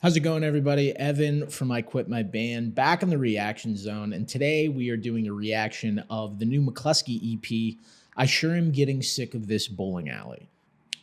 How's it going, everybody? Evan from I Quit My Band, back in the reaction zone, and today we are doing a reaction of the new McClusky EP, I Sure Am Getting Sick of This Bowling Alley.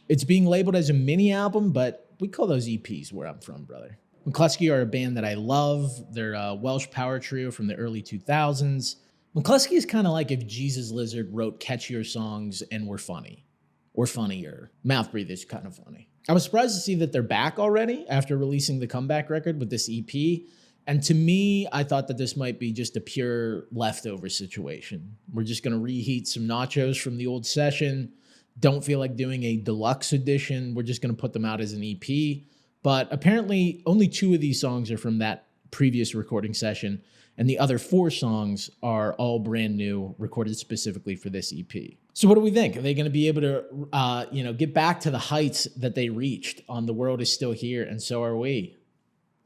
It's being labeled as a mini album, but we call those EPs where I'm from, brother. McClusky are a band that I love. They're a Welsh power trio from the early 2000s. McClusky is kind of like if Jesus Lizard wrote catchier songs and were funny. Or funnier. Mouth breathe is kind of funny. I was surprised to see that they're back already after releasing the comeback record with this EP. And to me, I thought that this might be just a pure leftover situation. We're just going to reheat some nachos from the old session. Don't feel like doing a deluxe edition. We're just going to put them out as an EP. But apparently, only 2 of these songs are from that previous recording session. And the other 4 songs are all brand new, recorded specifically for this EP. So what do we think? Are they going to be able to, get back to the heights that they reached on The World Is Still Here, and So Are We?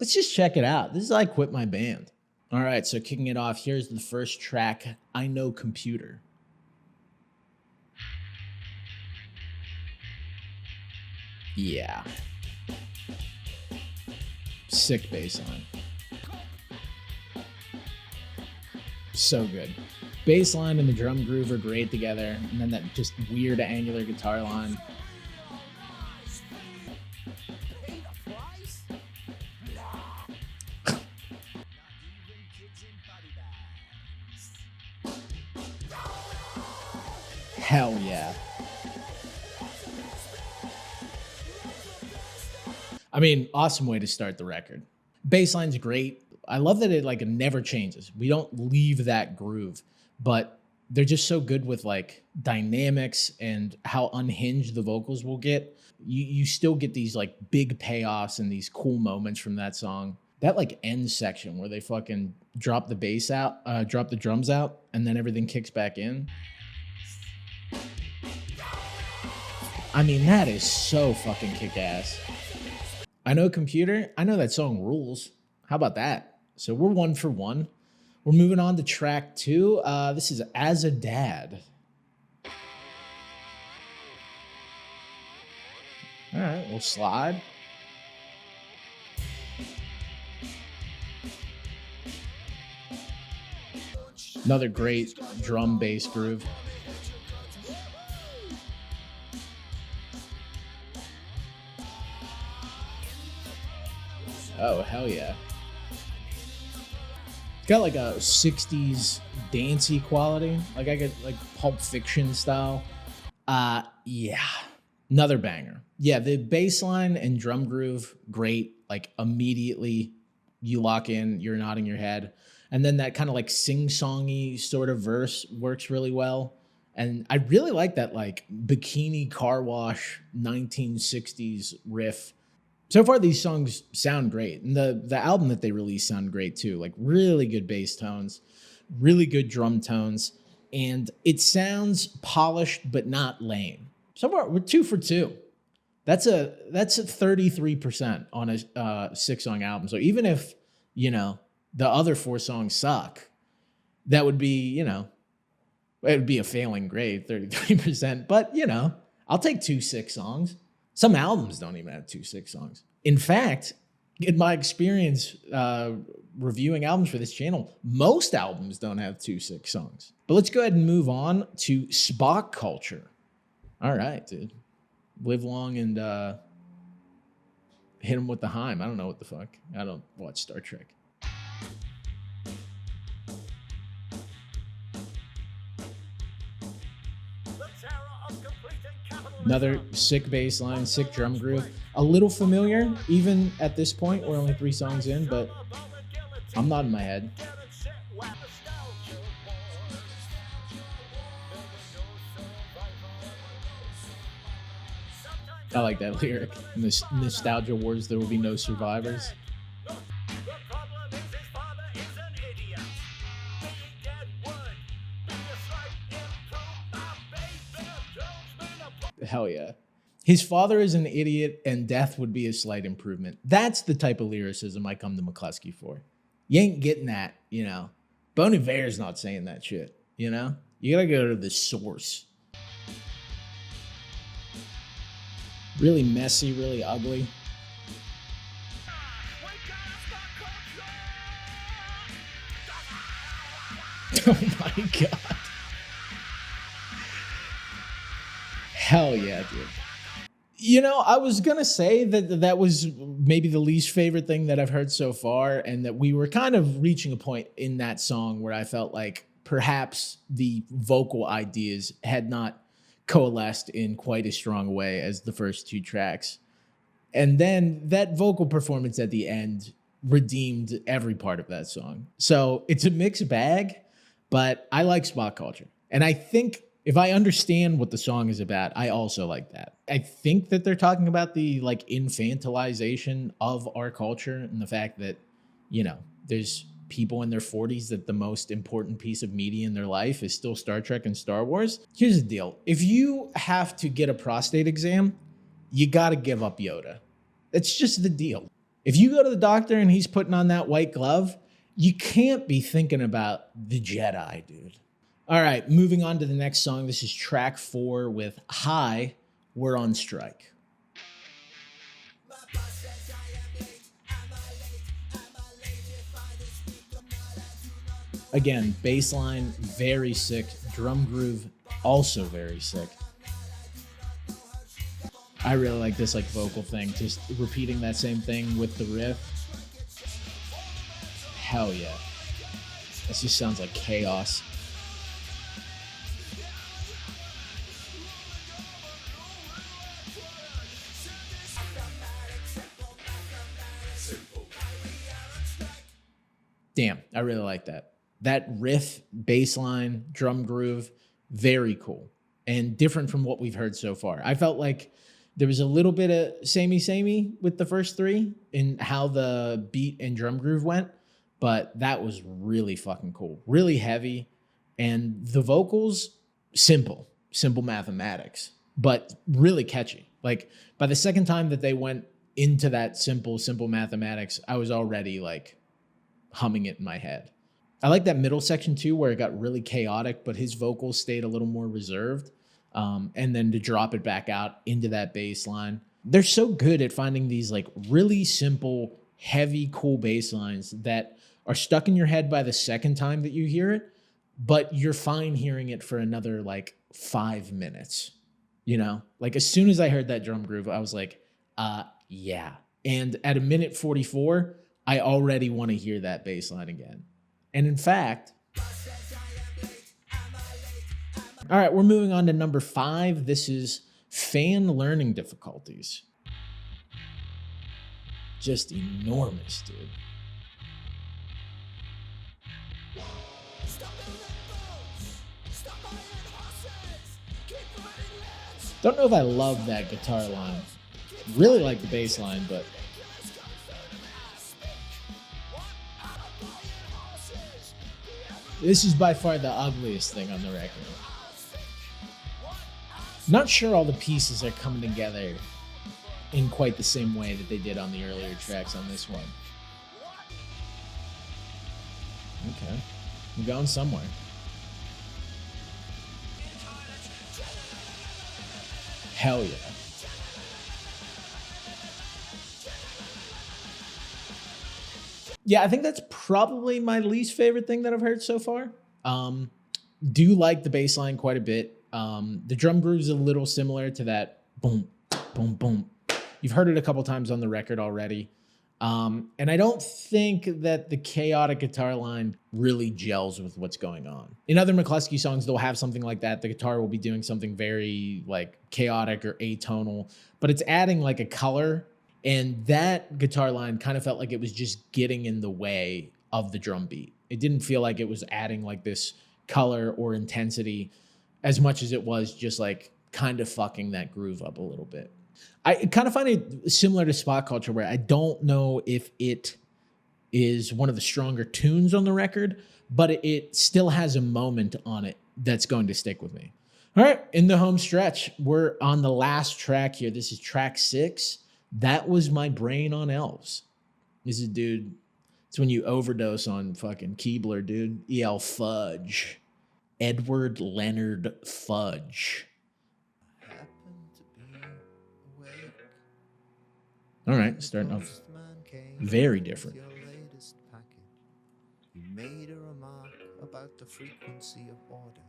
Let's just check it out. This is I Quit My Band. All right, so kicking it off, here's the first track, I Know Computer. Yeah. Sick bass line. So good. Bass line and the drum groove are great together, and then that just weird angular guitar line. Hell yeah. I mean, awesome way to start the record. Bass line's great. I love that it never changes. We don't leave that groove, but they're just so good with dynamics and how unhinged the vocals will get. You still get these big payoffs and these cool moments from that song. That end section where they fucking drop the bass out, drop the drums out, and then everything kicks back in. I mean, that is so fucking kick-ass. I Know Computer. I know that song rules. How about that? So we're 1 for 1. We're moving on to track 2. This is As a Dad. All right, we'll slide. Another great drum bass groove. Oh, hell yeah. It's got a 60s dancey quality. I get Pulp Fiction style. Yeah. Another banger. Yeah, the bass line and drum groove, great. Immediately you lock in, you're nodding your head. And then that kind of sing-songy sort of verse works really well. And I really like that bikini car wash 1960s riff. So far, these songs sound great. And the album that they released sound great too. Really good bass tones, really good drum tones. And it sounds polished, but not lame. So far, we're 2 for 2. That's a 33% on a 6-song album. So even if, the other 4 songs suck, that would be, it would be a failing grade, 33%. But, I'll take 2 6 songs. Some albums don't even have 2 6 songs. In fact, in my experience reviewing albums for this channel, most albums don't have 2 6 songs. But let's go ahead and move on to Spock Culture. All right, dude. Live long and hit him with the Heim. I don't know what the fuck. I don't watch Star Trek. Another sick bass line, sick drum groove. A little familiar, even at this point. We're only 3 songs in, but I'm nodding my head. I like that lyric. In this nostalgia wars, there will be no survivors. Hell yeah. His father is an idiot and death would be a slight improvement. That's the type of lyricism I come to McClusky for. You ain't getting that, Bon Iver's not saying that shit, You gotta go to the source. Really messy, really ugly. Oh my god. Hell yeah, dude. You know, I was gonna say that that was maybe the least favorite thing that I've heard so far, and that we were kind of reaching a point in that song where I felt like perhaps the vocal ideas had not coalesced in quite as strong a way as the first two tracks. And then that vocal performance at the end redeemed every part of that song. So it's a mixed bag, but I like Spock Culture. And I think if I understand what the song is about, I also like that. I think that they're talking about the like infantilization of our culture and the fact that, you know, there's people in their 40s that the most important piece of media in their life is still Star Trek and Star Wars. Here's the deal. If you have to get a prostate exam, you got to give up Yoda. That's just the deal. If you go to the doctor and he's putting on that white glove, you can't be thinking about the Jedi, dude. All right, moving on to the next song. This is track 4 with Hi, We're on Strike. Again, bass line, very sick. Drum groove, also very sick. I really like this like vocal thing, just repeating that same thing with the riff. Hell yeah. This just sounds like chaos. Damn, I really like that. That riff, bass line, drum groove, very cool and different from what we've heard so far. I felt like there was a little bit of samey with the first 3 in how the beat and drum groove went, but that was really fucking cool. Really heavy. And the vocals, simple mathematics, but really catchy. Like by the second time that they went into that simple mathematics, I was already like humming it in my head. I like that middle section too, where it got really chaotic, but his vocals stayed a little more reserved. And then to drop it back out into that bass line. They're so good at finding these like really simple, heavy, cool bass lines that are stuck in your head by the second time that you hear it, but you're fine hearing it for another like 5 minutes. You know, like as soon as I heard that drum groove, I was like, yeah. And at a minute 44, I already want to hear that bass line again. And in fact, all right, we're moving on to number 5. This is fan learning difficulties. Just enormous, dude. Don't know if I love that guitar line. Really like the bass line, but this is by far the ugliest thing on the record. Not sure all the pieces are coming together in quite the same way that they did on the earlier tracks on this one. Okay, I'm going somewhere. Hell yeah. Yeah, I think that's probably my least favorite thing that I've heard so far. Do like the bass line quite a bit. The drum groove's a little similar to that boom, boom, boom. You've heard it a couple times on the record already. And I don't think that the chaotic guitar line really gels with what's going on. In other McClusky songs, they'll have something like that. The guitar will be doing something very like chaotic or atonal, but it's adding like a color. And that guitar line kind of felt like it was just getting in the way of the drum beat. It didn't feel like it was adding like this color or intensity as much as it was just like kind of fucking that groove up a little bit. I kind of find it similar to Spock Culture, where I don't know if it is one of the stronger tunes on the record, but it still has a moment on it that's going to stick with me. All right, in the home stretch, we're on the last track here. This is track 6. That Was My Brain on Elves. This is, dude, it's when you overdose on fucking Keebler, dude. E.L. Fudge. Edward Leonard Fudge. All right, starting off Very different. Your latest packet. You made a remark about the frequency of orders.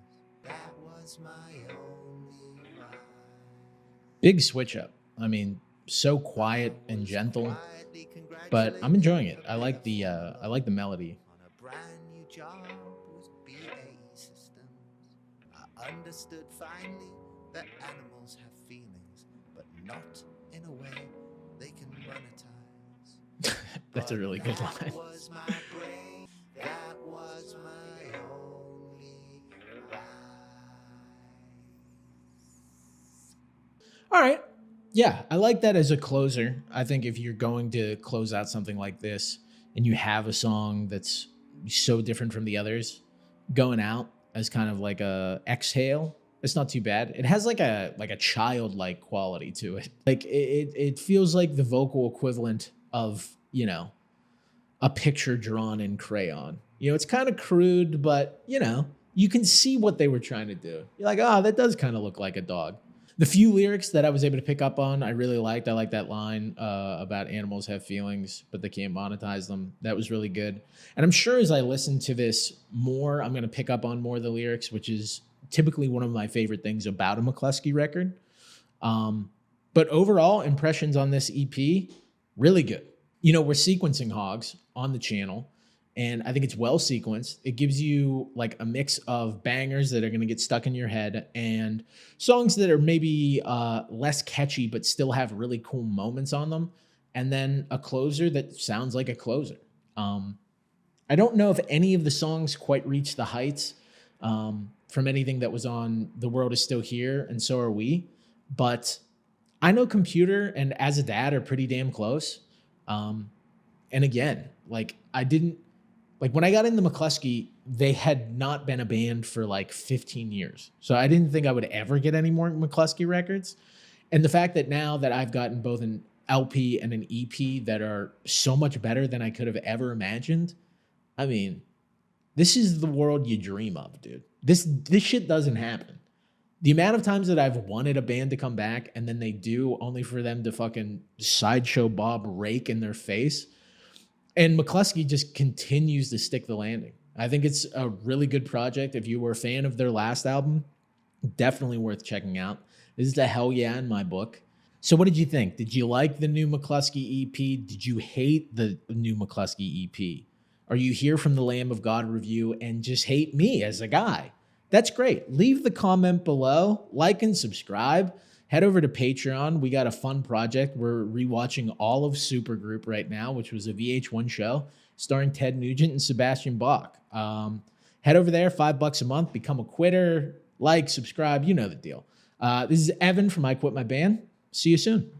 That was my only right. Big switch up. I mean, so quiet and gentle, but I'm enjoying it. I like the melody. On a brand new job with BA systems. I understood finally that animals have feelings, but not in a way they can monetize. That's a really good line. That was my brain. That was my only right. All right. Yeah, I like that as a closer. I think if you're going to close out something like this and you have a song that's so different from the others, going out as kind of like a exhale, it's not too bad. It has like a childlike quality to it. Like it feels like the vocal equivalent of, a picture drawn in crayon. It's kind of crude, but you can see what they were trying to do. You're like, oh, that does kind of look like a dog. The few lyrics that I was able to pick up on, I really liked. I like that line about animals have feelings, but they can't monetize them. That was really good. And I'm sure as I listen to this more, I'm going to pick up on more of the lyrics, which is typically one of my favorite things about a McClusky record. But overall, impressions on this EP, really good. We're sequencing hogs on the channel, and I think it's well sequenced. It gives you like a mix of bangers that are going to get stuck in your head and songs that are maybe less catchy, but still have really cool moments on them. And then a closer that sounds like a closer. I don't know if any of the songs quite reach the heights from anything that was on The World Is Still Here and So Are We. But I know Computer and As a Dad are pretty damn close. And again, when I got into McClusky, they had not been a band for like 15 years. So I didn't think I would ever get any more McClusky records. And the fact that now that I've gotten both an LP and an EP that are so much better than I could have ever imagined, I mean, this is the world you dream of, dude. This shit doesn't happen. The amount of times that I've wanted a band to come back and then they do, only for them to fucking Sideshow Bob rake in their face. And McClusky just continues to stick the landing. I think it's a really good project. If you were a fan of their last album, definitely worth checking out. This is a hell yeah in my book. So what did you think? Did you like the new McClusky EP? Did you hate the new McClusky EP? Are you here from the Lamb of God review and just hate me as a guy? That's great. Leave the comment below, like and subscribe. Head over to Patreon. We got a fun project. We're rewatching all of Supergroup right now, which was a VH1 show starring Ted Nugent and Sebastian Bach. Head over there, $5 a month, become a quitter, like, subscribe, you know the deal. This is Evan from I Quit My Band. See you soon.